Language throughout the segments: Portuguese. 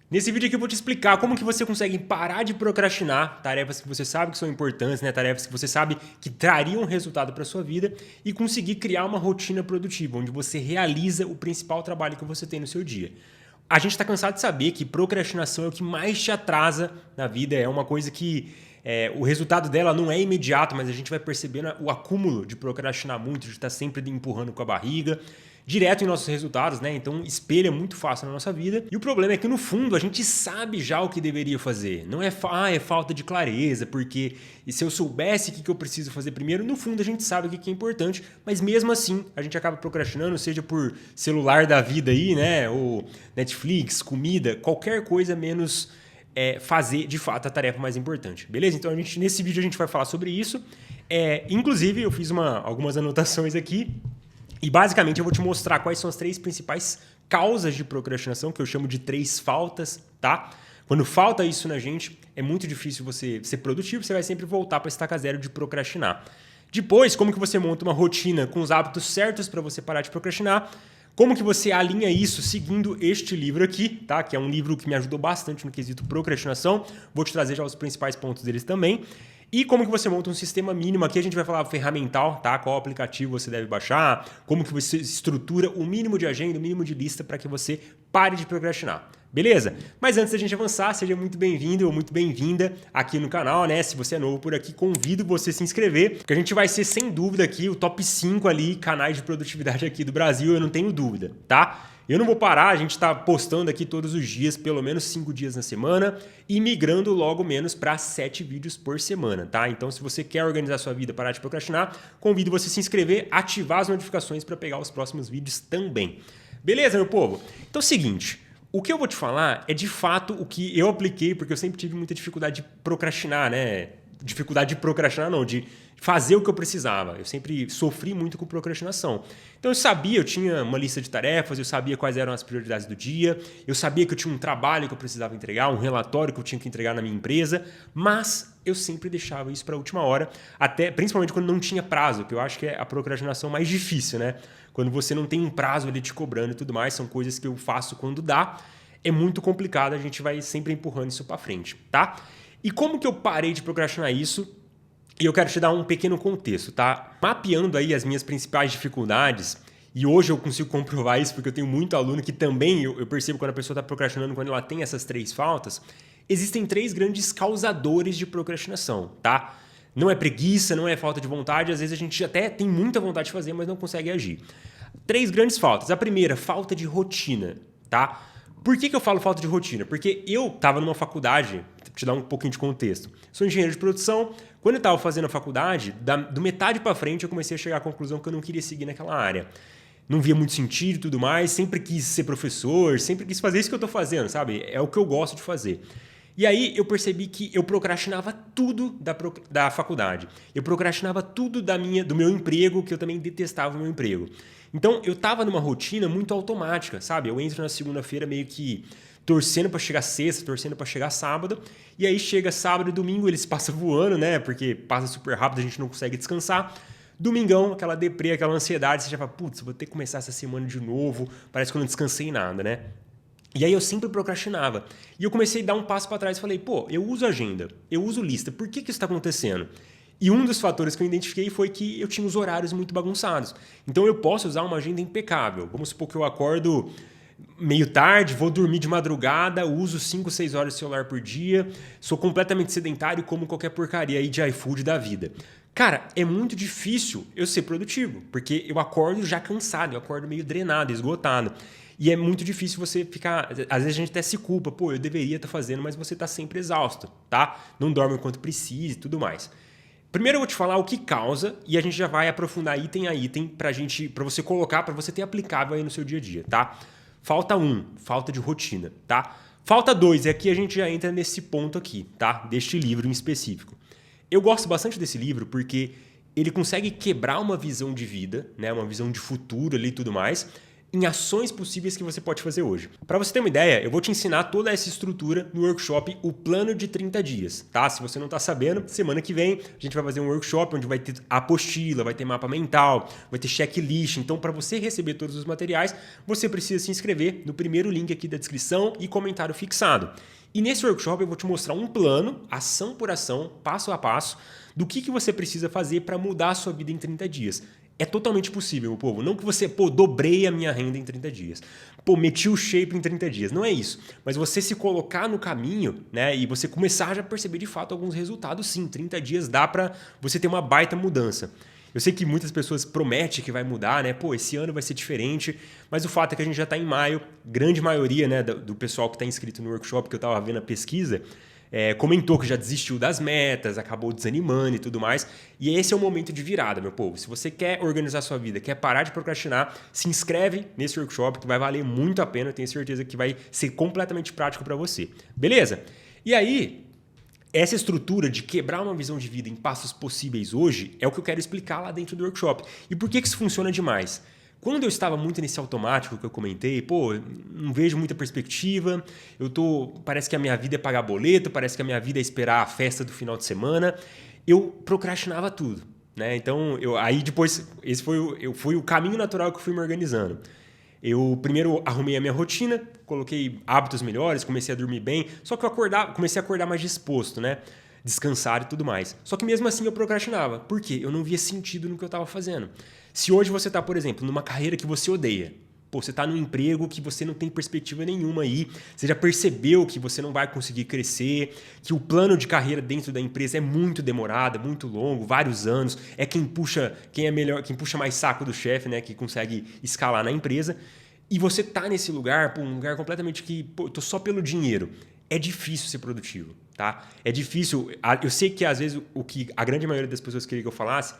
Nesse vídeo aqui eu vou te explicar como que você consegue parar de procrastinar tarefas que você sabe que são importantes, né? Tarefas que você sabe que trariam resultado para sua vida e conseguir criar uma rotina produtiva, onde você realiza o principal trabalho que você tem no seu dia. A gente está cansado de saber que procrastinação é o que mais te atrasa na vida, é uma coisa que o resultado dela não é imediato, mas a gente vai percebendo o acúmulo de procrastinar muito, de estar sempre empurrando com a barriga, direto em nossos resultados, né? Então espelha muito fácil na nossa vida. E o problema é que no fundo a gente sabe já o que deveria fazer. Não é, é falta de clareza, porque e se eu soubesse o que eu preciso fazer primeiro, no fundo a gente sabe o que é importante, mas mesmo assim a gente acaba procrastinando, seja por celular da vida aí, né? Ou Netflix, comida, qualquer coisa menos fazer de fato a tarefa mais importante, beleza? Então nesse vídeo a gente vai falar sobre isso. Inclusive eu fiz algumas anotações aqui e basicamente eu vou te mostrar quais são as 3 principais causas de procrastinação, que eu chamo de 3 faltas, tá? Quando falta isso na gente, é muito difícil você ser produtivo, você vai sempre voltar para estaca zero de procrastinar. Depois, como que você monta uma rotina com os hábitos certos para você parar de procrastinar? Como que você alinha isso seguindo este livro aqui, tá? Que é um livro que me ajudou bastante no quesito procrastinação. Vou te trazer já os principais pontos deles também. E como que você monta um sistema mínimo, aqui a gente vai falar ferramental, tá? Qual aplicativo você deve baixar, como que você estrutura o mínimo de agenda, o mínimo de lista para que você pare de procrastinar. Beleza? Mas antes da gente avançar, seja muito bem-vindo ou muito bem-vinda aqui no canal, né? Se você é novo por aqui, convido você a se inscrever, porque a gente vai ser, sem dúvida, aqui o top 5 ali, canais de produtividade aqui do Brasil, eu não tenho dúvida, tá? Eu não vou parar, a gente está postando aqui todos os dias, pelo menos 5 dias na semana, e migrando logo menos para 7 vídeos por semana, tá? Então, se você quer organizar sua vida, parar de procrastinar, convido você a se inscrever, ativar as notificações para pegar os próximos vídeos também. Beleza, meu povo? Então é o seguinte, o que eu vou te falar é de fato o que eu apliquei, porque eu sempre tive muita dificuldade de procrastinar, né? Dificuldade de procrastinar não, de fazer o que eu precisava. Eu sempre sofri muito com procrastinação. Então eu sabia, eu tinha uma lista de tarefas, eu sabia quais eram as prioridades do dia, eu sabia que eu tinha um trabalho que eu precisava entregar, um relatório que eu tinha que entregar na minha empresa, mas eu sempre deixava isso para a última hora, até principalmente quando não tinha prazo, que eu acho que é a procrastinação mais difícil, né? Quando você não tem um prazo ali te cobrando e tudo mais, são coisas que eu faço quando dá, é muito complicado, a gente vai sempre empurrando isso para frente, tá? E como que eu parei de procrastinar isso? E eu quero te dar um pequeno contexto, tá? Mapeando aí as minhas principais dificuldades, e hoje eu consigo comprovar isso porque eu tenho muito aluno que também eu percebo quando a pessoa está procrastinando, quando ela tem essas 3 faltas, existem 3 grandes causadores de procrastinação, tá? Não é preguiça, não é falta de vontade, às vezes a gente até tem muita vontade de fazer, mas não consegue agir. 3 grandes faltas. A primeira, falta de rotina, tá? Por que eu falo falta de rotina? Porque eu estava numa faculdade, vou te dar um pouquinho de contexto. Sou engenheiro de produção. Quando eu estava fazendo a faculdade, do metade para frente eu comecei a chegar à conclusão que eu não queria seguir naquela área. Não via muito sentido e tudo mais, sempre quis ser professor, sempre quis fazer isso que eu estou fazendo, sabe? É o que eu gosto de fazer. E aí eu percebi que eu procrastinava tudo da faculdade. Eu procrastinava tudo do meu emprego, que eu também detestava o meu emprego. Então eu estava numa rotina muito automática, sabe? Eu entro na segunda-feira meio que torcendo para chegar sexta, torcendo para chegar sábado, e aí chega sábado e domingo, eles passam voando, né? Porque passa super rápido, a gente não consegue descansar. Domingão, aquela deprê, aquela ansiedade, você já fala, putz, vou ter que começar essa semana de novo, parece que eu não descansei nada, né? E aí eu sempre procrastinava. E eu comecei a dar um passo para trás e falei, pô, eu uso agenda, eu uso lista, por que isso está acontecendo? E um dos fatores que eu identifiquei foi que eu tinha os horários muito bagunçados. Então eu posso usar uma agenda impecável. Vamos supor que eu acordo meio tarde, vou dormir de madrugada, uso 5, 6 horas de celular por dia, sou completamente sedentário e como qualquer porcaria aí de iFood da vida. Cara, é muito difícil eu ser produtivo, porque eu acordo já cansado, eu acordo meio drenado, esgotado. E é muito difícil você ficar... Às vezes a gente até se culpa, pô, eu deveria estar fazendo, mas você está sempre exausto, tá? Não dorme o quanto precisa e tudo mais. Primeiro eu vou te falar o que causa e a gente já vai aprofundar item a item para você colocar, para você ter aplicável aí no seu dia a dia, tá? Falta 1, falta de rotina, tá? Falta 2, e aqui a gente já entra nesse ponto aqui, tá? Deste livro em específico. Eu gosto bastante desse livro porque ele consegue quebrar uma visão de vida, né? Uma visão de futuro ali e tudo mais, em ações possíveis que você pode fazer hoje. Para você ter uma ideia, eu vou te ensinar toda essa estrutura no workshop O Plano de 30 Dias, tá? Se você não está sabendo, semana que vem a gente vai fazer um workshop onde vai ter apostila, vai ter mapa mental, vai ter checklist. Então, para você receber todos os materiais, você precisa se inscrever no primeiro link aqui da descrição e comentário fixado. E nesse workshop eu vou te mostrar um plano, ação por ação, passo a passo, do que você precisa fazer para mudar a sua vida em 30 dias. É totalmente possível, meu povo. Não que você, dobrei a minha renda em 30 dias. Meti o shape em 30 dias. Não é isso. Mas você se colocar no caminho, né? E você começar a já perceber de fato alguns resultados, sim. 30 dias dá para você ter uma baita mudança. Eu sei que muitas pessoas prometem que vai mudar, né? Esse ano vai ser diferente. Mas o fato é que a gente já está em maio. Grande maioria, né, do pessoal que está inscrito no workshop, que eu estava vendo a pesquisa, comentou que já desistiu das metas, acabou desanimando e tudo mais. E esse é o momento de virada, meu povo. Se você quer organizar sua vida, quer parar de procrastinar, se inscreve nesse workshop que vai valer muito a pena. Eu tenho certeza que vai ser completamente prático para você. Beleza? E aí, essa estrutura de quebrar uma visão de vida em passos possíveis hoje é o que eu quero explicar lá dentro do workshop. E por que isso funciona demais? Quando eu estava muito nesse automático que eu comentei, não vejo muita perspectiva, parece que a minha vida é pagar boleto, parece que a minha vida é esperar a festa do final de semana, eu procrastinava tudo, né? Então, aí depois, esse foi o caminho natural que eu fui me organizando. Eu primeiro arrumei a minha rotina, coloquei hábitos melhores, comecei a dormir bem, só que comecei a acordar mais disposto, né? Descansar e tudo mais. Só que mesmo assim eu procrastinava. Por quê? Eu não via sentido no que eu estava fazendo. Se hoje você está, por exemplo, numa carreira que você odeia, você está num emprego que você não tem perspectiva nenhuma aí, você já percebeu que você não vai conseguir crescer, que o plano de carreira dentro da empresa é muito demorado, muito longo, vários anos, é quem é melhor, quem puxa mais saco do chefe, né, que consegue escalar na empresa, e você está nesse lugar, um lugar completamente que, eu tô só pelo dinheiro. É difícil ser produtivo, tá? É difícil. Eu sei que às vezes o que a grande maioria das pessoas queria que eu falasse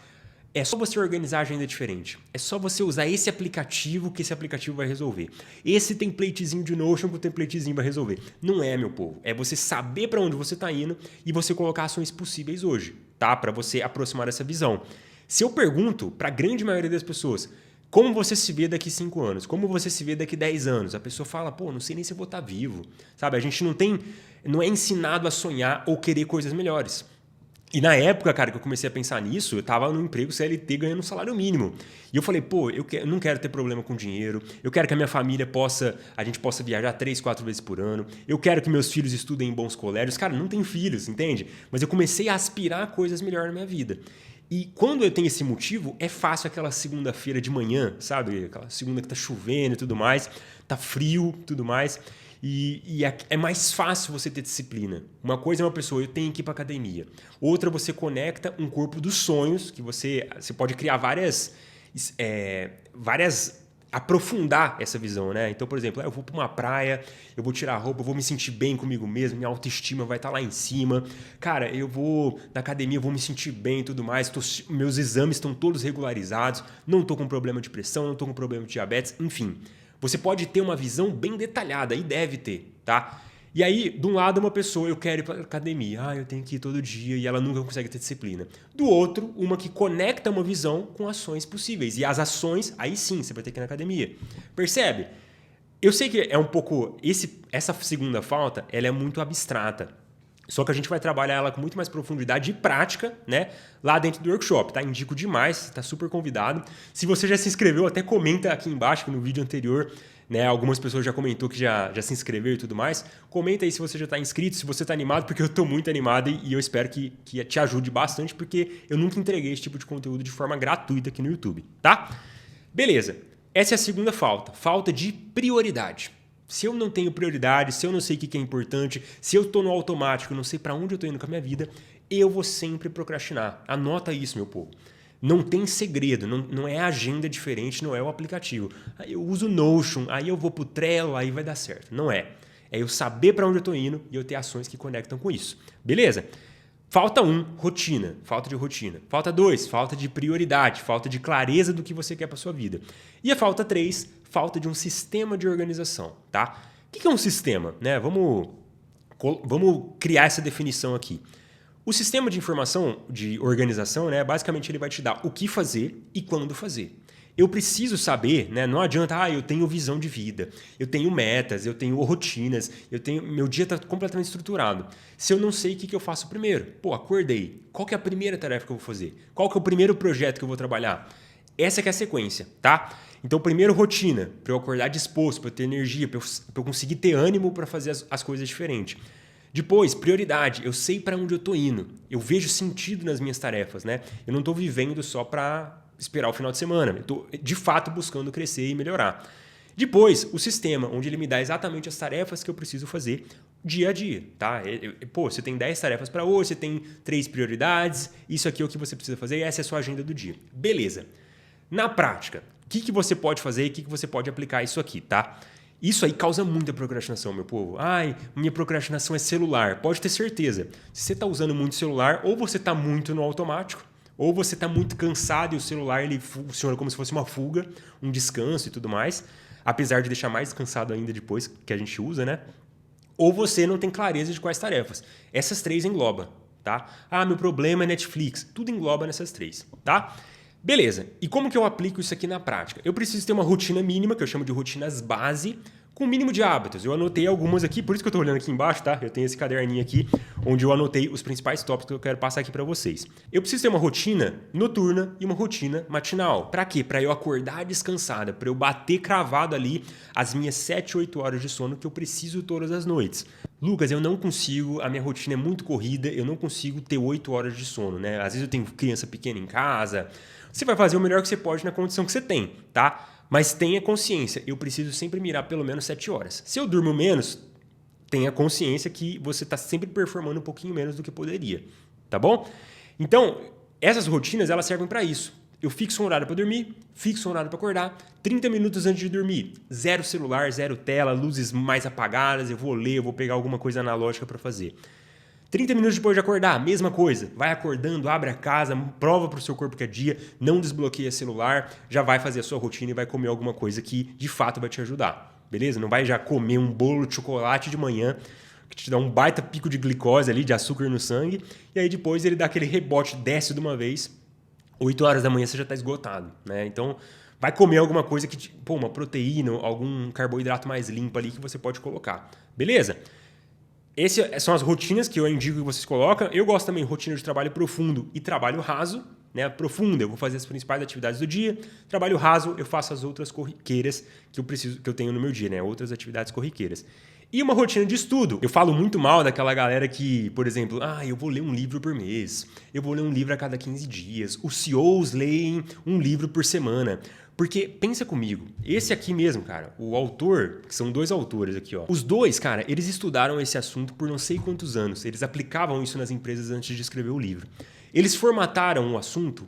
é só você organizar a agenda diferente. É só você usar esse aplicativo que esse aplicativo vai resolver. Esse templatezinho de Notion que o templatezinho vai resolver. Não é, meu povo. É você saber para onde você está indo e você colocar ações possíveis hoje, tá? Para você aproximar dessa visão. Se eu pergunto para a grande maioria das pessoas como você se vê daqui 5 anos, como você se vê daqui 10 anos, a pessoa fala, não sei nem se eu vou estar vivo. Sabe? A gente não é ensinado a sonhar ou querer coisas melhores. E na época, cara, que eu comecei a pensar nisso, eu tava no emprego CLT ganhando um salário mínimo. E eu falei, eu não quero ter problema com dinheiro, eu quero que a minha família a gente possa viajar 3, 4 vezes por ano, eu quero que meus filhos estudem em bons colégios. Cara, não tenho filhos, entende? Mas eu comecei a aspirar a coisas melhores na minha vida. E quando eu tenho esse motivo, é fácil aquela segunda-feira de manhã, sabe? Aquela segunda que tá chovendo e tudo mais, tá frio e tudo mais. E é mais fácil você ter disciplina. Uma coisa é uma pessoa, eu tenho que ir para academia. Outra, você conecta um corpo dos sonhos, que você pode criar várias aprofundar essa visão, né? Então, por exemplo, eu vou para uma praia, eu vou tirar a roupa, eu vou me sentir bem comigo mesmo, minha autoestima vai estar lá em cima. Cara, eu vou na academia, eu vou me sentir bem e tudo mais, meus exames estão todos regularizados, não estou com problema de pressão, não estou com problema de diabetes, enfim. Você pode ter uma visão bem detalhada e deve ter, tá? E aí, de um lado, uma pessoa, eu quero ir para a academia, eu tenho que ir todo dia e ela nunca consegue ter disciplina. Do outro, uma que conecta uma visão com ações possíveis. E as ações, aí sim, você vai ter que ir na academia. Percebe? Eu sei que é um pouco... Essa segunda falta, ela é muito abstrata. Só que a gente vai trabalhar ela com muito mais profundidade e prática, né? Lá dentro do workshop, tá? Indico demais, tá super convidado. Se você já se inscreveu, até comenta aqui embaixo, que no vídeo anterior, né? Algumas pessoas já comentou que já se inscreveu e tudo mais. Comenta aí se você já está inscrito, se você está animado, porque eu estou muito animado e eu espero que te ajude bastante, porque eu nunca entreguei esse tipo de conteúdo de forma gratuita aqui no YouTube, tá? Beleza. Essa é a segunda falta. Falta de prioridade. Se eu não tenho prioridade, se eu não sei o que é importante, se eu estou no automático, não sei para onde eu estou indo com a minha vida, eu vou sempre procrastinar. Anota isso, meu povo. Não tem segredo, não é agenda diferente, não é o aplicativo. Aí eu uso o Notion, aí eu vou pro Trello, aí vai dar certo. Não é. É eu saber para onde eu estou indo e eu ter ações que conectam com isso. Beleza? Falta 1, rotina. Falta de rotina. Falta 2, falta de prioridade, falta de clareza do que você quer para sua vida. E a falta 3, falta de um sistema de organização, tá? O que é um sistema? Né? Vamos criar essa definição aqui. O sistema de informação, de organização, né, basicamente ele vai te dar o que fazer e quando fazer. eu preciso saber, né? Não adianta, eu tenho visão de vida, eu tenho metas, eu tenho rotinas, meu dia está completamente estruturado. Se eu não sei o que eu faço primeiro, acordei. Qual que é a primeira tarefa que eu vou fazer? Qual que é o primeiro projeto que eu vou trabalhar? Essa que é a sequência, tá? Então, primeiro, rotina, para eu acordar disposto, para eu ter energia, para eu conseguir ter ânimo para fazer as coisas diferentes. Depois, prioridade, eu sei para onde eu estou indo, eu vejo sentido nas minhas tarefas, né? Eu não estou vivendo só para esperar o final de semana, eu estou de fato buscando crescer e melhorar. Depois, o sistema, onde ele me dá exatamente as tarefas que eu preciso fazer dia a dia, tá? Você tem 10 tarefas para hoje, você tem 3 prioridades, isso aqui é o que você precisa fazer e essa é a sua agenda do dia. Beleza. Na prática, o que você pode fazer e o que você pode aplicar isso aqui, tá? Isso aí causa muita procrastinação, meu povo. Minha procrastinação é celular. Pode ter certeza. Se você está usando muito celular, ou você está muito no automático, ou você está muito cansado e o celular ele funciona como se fosse uma fuga, um descanso e tudo mais, apesar de deixar mais cansado ainda depois que a gente usa, né? Ou você não tem clareza de quais tarefas. Essas 3 engloba, tá? Meu problema é Netflix. Tudo engloba nessas 3, tá? Beleza, e como que eu aplico isso aqui na prática? Eu preciso ter uma rotina mínima, que eu chamo de rotinas base, com o mínimo de hábitos. Eu anotei algumas aqui, por isso que eu estou olhando aqui embaixo, tá? Eu tenho esse caderninho aqui, onde eu anotei os principais tópicos que eu quero passar aqui para vocês. Eu preciso ter uma rotina noturna e uma rotina matinal. Para quê? Para eu acordar descansada, para eu bater cravado ali as minhas 7, 8 horas de sono que eu preciso todas as noites. Lucas, eu não consigo, a minha rotina é muito corrida, eu não consigo ter 8 horas de sono, né? Às vezes eu tenho criança pequena em casa. Você vai fazer o melhor que você pode na condição que você tem, tá? Mas tenha consciência, eu preciso sempre mirar pelo menos 7 horas. Se eu durmo menos, tenha consciência que você está sempre performando um pouquinho menos do que poderia, tá bom? Então, essas rotinas, elas servem para isso. Eu fixo um horário para dormir, fixo um horário para acordar, 30 minutos antes de dormir, zero celular, zero tela, luzes mais apagadas, eu vou ler, eu vou pegar alguma coisa analógica para fazer. 30 minutos depois de acordar, mesma coisa. Vai acordando, abre a casa, prova para o seu corpo que é dia, não desbloqueia celular, já vai fazer a sua rotina e vai comer alguma coisa que de fato vai te ajudar. Beleza? Não vai já comer um bolo de chocolate de manhã, que te dá um baita pico de glicose ali, de açúcar no sangue, e aí depois ele dá aquele rebote, desce de uma vez, 8 horas da manhã você já está esgotado, né? Então, vai comer alguma coisa que, uma proteína, algum carboidrato mais limpo ali que você pode colocar. Beleza? Essas são as rotinas que eu indico que vocês colocam. Eu gosto também de rotina de trabalho profundo e trabalho raso. Né? Profundo, eu vou fazer as principais atividades do dia. Trabalho raso, eu faço as outras corriqueiras que eu tenho no meu dia, né? Outras atividades corriqueiras. E uma rotina de estudo. Eu falo muito mal daquela galera que, por exemplo, eu vou ler um livro por mês, eu vou ler um livro a cada 15 dias. Os CEOs leem um livro por semana. Porque, pensa comigo, esse aqui mesmo, cara, o autor, que são 2 autores aqui, ó. Os 2, cara, eles estudaram esse assunto por não sei quantos anos. Eles aplicavam isso nas empresas antes de escrever o livro. Eles formataram o assunto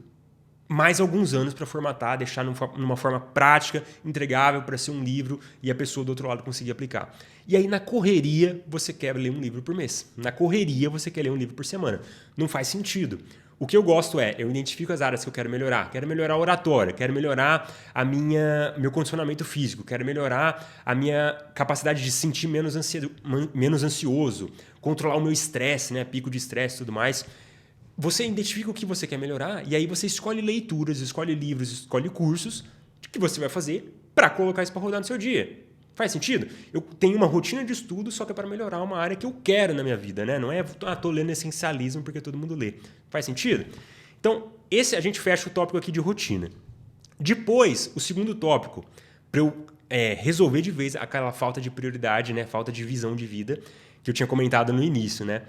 mais alguns anos para formatar, deixar numa forma prática, entregável para ser um livro e a pessoa do outro lado conseguir aplicar. E aí, na correria, você quer ler um livro por mês. Na correria, você quer ler um livro por semana. Não faz sentido. O que eu gosto eu identifico as áreas que eu quero melhorar. Quero melhorar a oratória, quero melhorar meu condicionamento físico, quero melhorar a minha capacidade de sentir menos ansioso, controlar o meu estresse, né, pico de estresse e tudo mais. Você identifica o que você quer melhorar e aí você escolhe leituras, escolhe livros, escolhe cursos que você vai fazer para colocar isso para rodar no seu dia. Faz sentido? Eu tenho uma rotina de estudo, só que é para melhorar uma área que eu quero na minha vida, né? Não é, tô lendo essencialismo porque todo mundo lê. Faz sentido? Então, a gente fecha o tópico aqui de rotina. Depois, o segundo tópico, para eu resolver de vez aquela falta de prioridade, né? Falta de visão de vida que eu tinha comentado no início, né?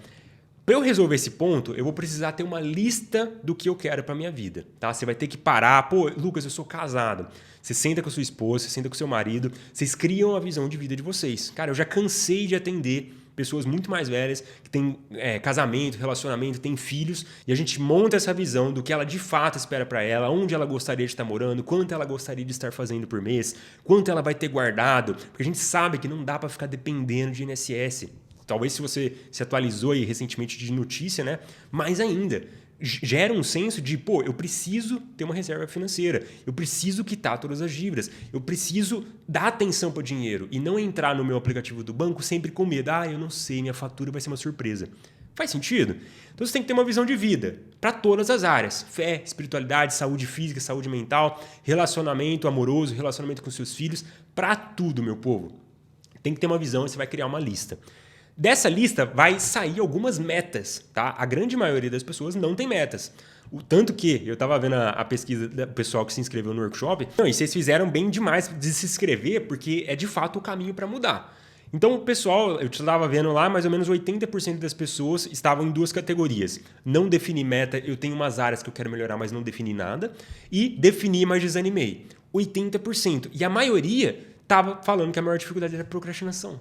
Para eu resolver esse ponto, eu vou precisar ter uma lista do que eu quero para minha vida, tá? Você vai ter que parar. Lucas, eu sou casado. Você senta com a sua esposa, você senta com o seu marido, vocês criam a visão de vida de vocês. Cara, eu já cansei de atender pessoas muito mais velhas que têm casamento, relacionamento, têm filhos, e a gente monta essa visão do que ela de fato espera para ela, onde ela gostaria de estar morando, quanto ela gostaria de estar fazendo por mês, quanto ela vai ter guardado, porque a gente sabe que não dá para ficar dependendo de INSS. Talvez se você se atualizou aí recentemente de notícia, né? Mais ainda, gera um senso de, eu preciso ter uma reserva financeira, eu preciso quitar todas as dívidas, eu preciso dar atenção para o dinheiro e não entrar no meu aplicativo do banco sempre com medo. Eu não sei, minha fatura vai ser uma surpresa. Faz sentido? Então você tem que ter uma visão de vida para todas as áreas. Fé, espiritualidade, saúde física, saúde mental, relacionamento amoroso, relacionamento com seus filhos, para tudo, meu povo. Tem que ter uma visão e você vai criar uma lista. Dessa lista vai sair algumas metas, tá? A grande maioria das pessoas não tem metas. O tanto que eu estava vendo a pesquisa do pessoal que se inscreveu no workshop, e vocês fizeram bem demais de se inscrever, porque é de fato o caminho para mudar. Então, o pessoal, eu estava vendo lá, mais ou menos 80% das pessoas estavam em duas categorias. Não defini meta, eu tenho umas áreas que eu quero melhorar, mas não defini nada. E defini, mas desanimei. 80%. E a maioria estava falando que a maior dificuldade era a procrastinação.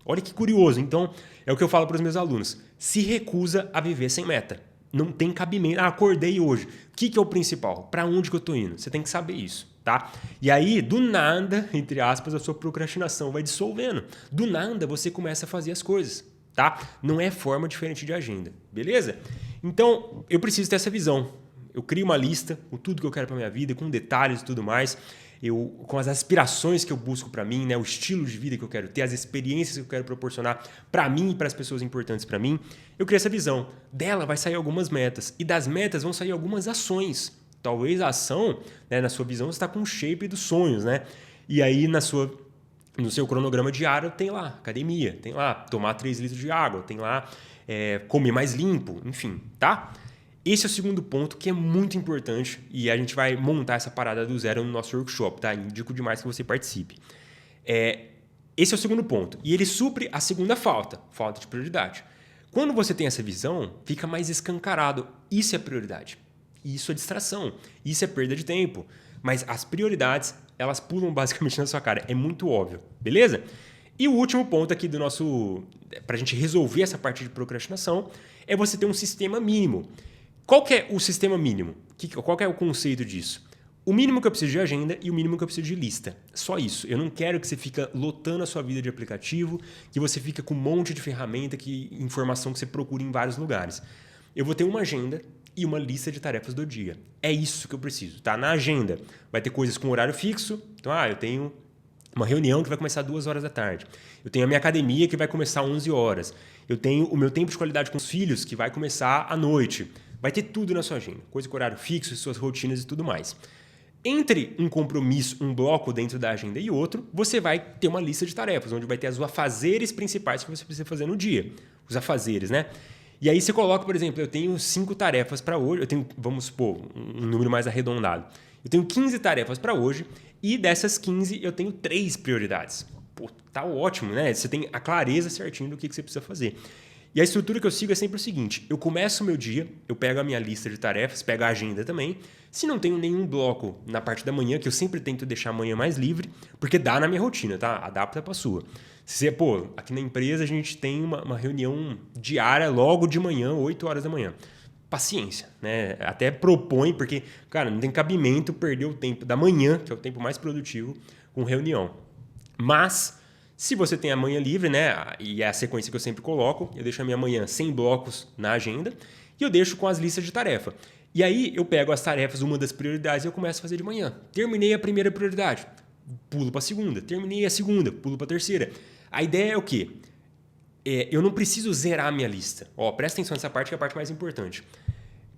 Olha que curioso. Então, é o que eu falo para os meus alunos. Se recusa a viver sem meta. Não tem cabimento. Acordei hoje. O que é o principal? Para onde que eu estou indo? Você tem que saber isso, tá? E aí, do nada, entre aspas, a sua procrastinação vai dissolvendo. Do nada, você começa a fazer as coisas, tá? Não é forma diferente de agenda, beleza? Então, eu preciso ter essa visão. Eu crio uma lista com tudo que eu quero para minha vida, com detalhes e tudo mais. Com as aspirações que eu busco para mim, né, o estilo de vida que eu quero ter, as experiências que eu quero proporcionar para mim e para as pessoas importantes para mim, eu criei essa visão. Dela vai sair algumas metas e das metas vão sair algumas ações. Talvez a ação, né, na sua visão, você está com o shape dos sonhos, né? E aí no seu cronograma diário tem lá academia, tem lá tomar 3 litros de água, tem lá comer mais limpo, enfim, tá? Esse é o segundo ponto que é muito importante e a gente vai montar essa parada do zero no nosso workshop, tá? Indico demais que você participe. Esse é o segundo ponto. E ele supre a segunda falta de prioridade. Quando você tem essa visão, fica mais escancarado. Isso é prioridade. Isso é distração. Isso é perda de tempo. Mas as prioridades, elas pulam basicamente na sua cara. É muito óbvio. Beleza? E o último ponto aqui do nosso... para a gente resolver essa parte de procrastinação, é você ter um sistema mínimo. Qual que é o sistema mínimo? Qual que é o conceito disso? O mínimo que eu preciso de agenda e o mínimo que eu preciso de lista. Só isso. Eu não quero que você fique lotando a sua vida de aplicativo, que você fique com um monte de ferramenta, informação que você procura em vários lugares. Eu vou ter uma agenda e uma lista de tarefas do dia. É isso que eu preciso. Tá? Na agenda vai ter coisas com horário fixo. Então, eu tenho uma reunião que vai começar 2 horas da tarde. Eu tenho a minha academia que vai começar 11 horas. Eu tenho o meu tempo de qualidade com os filhos que vai começar à noite. Vai ter tudo na sua agenda, coisa com horário fixo, suas rotinas e tudo mais. Entre um compromisso, um bloco dentro da agenda e outro, você vai ter uma lista de tarefas, onde vai ter os afazeres principais que você precisa fazer no dia. Os afazeres, né? E aí você coloca, por exemplo, eu tenho 5 tarefas para hoje, eu tenho, vamos supor, um número mais arredondado. Eu tenho 15 tarefas para hoje e dessas 15 eu tenho 3 prioridades. Pô, tá ótimo, né? Você tem a clareza certinho do que você precisa fazer. E a estrutura que eu sigo é sempre o seguinte, eu começo o meu dia, eu pego a minha lista de tarefas, pego a agenda também, se não tenho nenhum bloco na parte da manhã, que eu sempre tento deixar a manhã mais livre, porque dá na minha rotina, tá? Adapta para a sua. Se você, aqui na empresa a gente tem uma reunião diária logo de manhã, 8 horas da manhã. Paciência, né? Até propõe, porque, cara, não tem cabimento perder o tempo da manhã, que é o tempo mais produtivo, com reunião. Mas... se você tem a manhã livre, né, e é a sequência que eu sempre coloco, eu deixo a minha manhã sem blocos na agenda e eu deixo com as listas de tarefa. E aí eu pego as tarefas, uma das prioridades, e eu começo a fazer de manhã. Terminei a primeira prioridade, pulo para a segunda. Terminei a segunda, pulo para a terceira. A ideia é o quê? Eu não preciso zerar a minha lista. Presta atenção nessa parte, que é a parte mais importante.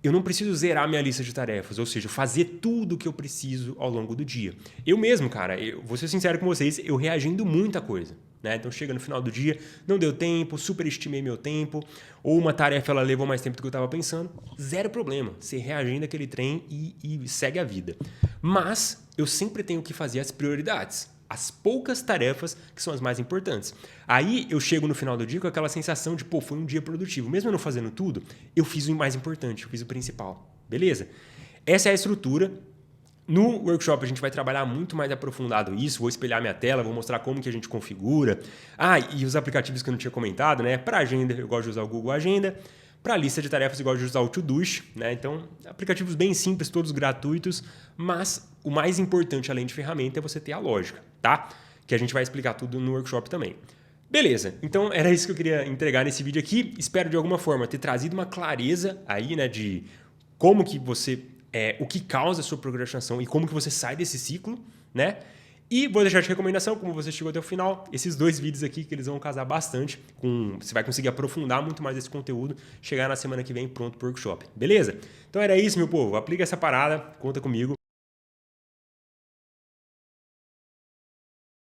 Eu não preciso zerar minha lista de tarefas, ou seja, fazer tudo o que eu preciso ao longo do dia. Eu mesmo, cara, vou ser sincero com vocês, eu reagindo muita coisa. Né? Então chega no final do dia, não deu tempo, superestimei meu tempo, ou uma tarefa ela levou mais tempo do que eu estava pensando, zero problema. Você reagindo àquele trem e segue a vida. Mas eu sempre tenho que fazer as prioridades. As poucas tarefas que são as mais importantes. Aí eu chego no final do dia com aquela sensação de, foi um dia produtivo. Mesmo eu não fazendo tudo, eu fiz o mais importante, eu fiz o principal. Beleza? Essa é a estrutura. No workshop a gente vai trabalhar muito mais aprofundado isso. Vou espelhar minha tela, vou mostrar como que a gente configura. E os aplicativos que eu não tinha comentado, né? Para agenda, eu gosto de usar o Google Agenda. Para lista de tarefas, eu gosto de usar o Todoist, né? Então, aplicativos bem simples, todos gratuitos, mas o mais importante, além de ferramenta, é você ter a lógica, tá? Que a gente vai explicar tudo no workshop também. Beleza, então era isso que eu queria entregar nesse vídeo aqui. Espero, de alguma forma, ter trazido uma clareza aí, né, de como que você... o que causa a sua procrastinação e como que você sai desse ciclo, né? E vou deixar de recomendação, como você chegou até o final, esses 2 vídeos aqui que eles vão casar bastante você vai conseguir aprofundar muito mais esse conteúdo, chegar na semana que vem pronto pro workshop, beleza? Então era isso, meu povo, aplica essa parada, conta comigo.